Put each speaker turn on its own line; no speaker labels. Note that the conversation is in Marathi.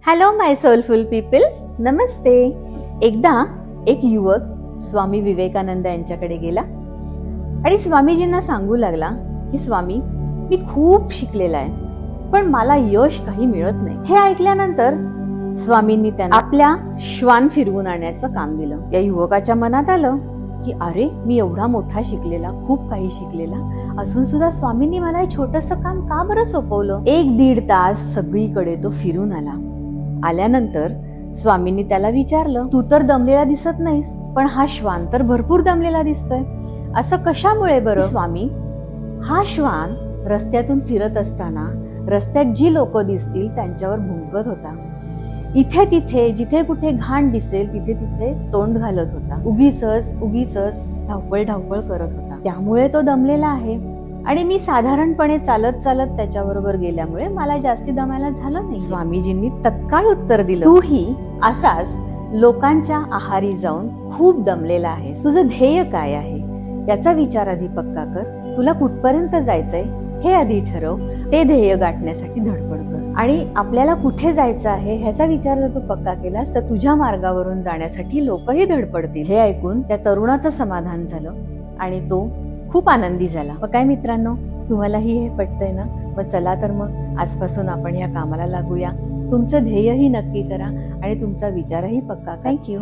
हॅलो माय सोलफुल पीपल, नमस्ते. एकदा एक युवक स्वामी विवेकानंद यांच्याकडे गेला आणि स्वामीजींना सांगू लागला की स्वामी, मी खूप शिकलेला आहे पण मला यश काही मिळत नाही. हे ऐकल्यानंतर स्वामींनी त्यांना आपल्या श्वान फिरवून आणण्याचं काम दिलं. या युवकाच्या मनात आलं की अरे, मी एवढा मोठा शिकलेला, खूप काही शिकलेला असून सुद्धा स्वामींनी मला हे छोटंसं काम का बरं सोपवलं. 1-1.5 तास सगळीकडे तो फिरून आल्यानंतर स्वामींनी त्याला विचारलं, तू तर दमलेला दिसत नाहीस, पण हा श्वान तर भरपूर दमलेला दिसतोय, असं कशामुळे बरं? स्वामी, हा श्वान रस्त्यातून फिरत असताना रस्त्यात जी लोक दिसतील त्यांच्यावर भुंकत होता. इथे तिथे जिथे कुठे घाण दिसेल तिथे तिथे तोंड घालत होता. उगीच धावपळ करत होता. त्यामुळे तो दमलेला आहे आणि मी साधारणपणे चालत त्याच्याबरोबर गेल्यामुळे मला जास्ती दमायला झालं नाही. स्वामीजींनी तत्काळ उत्तर दिलं, तूही असाच लोकांच्या आहारी जाऊन खूप दमलेला आहेस. तुझं ध्येय काय आहे याचा विचार आधी पक्का कर. तुला कुठपर्यंत जायचंय हे आधी ठरव. ते ध्येय गाठण्यासाठी धडपड कर. आणि आपल्याला कुठे जायचं आहे ह्याचा विचार जर तू पक्का केलास तर तुझ्या मार्गावरून जाण्यासाठी लोकही धडपडतील. हे ऐकून त्या तरुणाचं समाधान झालं आणि तो खूप आनंदी झाला. मग काय मित्रांनो, तुम्हालाही हे पटतंय ना? मग चला तर मग आजपासून आपण या कामाला लागूया. तुमचं ध्येयही नक्की करा आणि तुमचा विचारही पक्का. थँक्यू.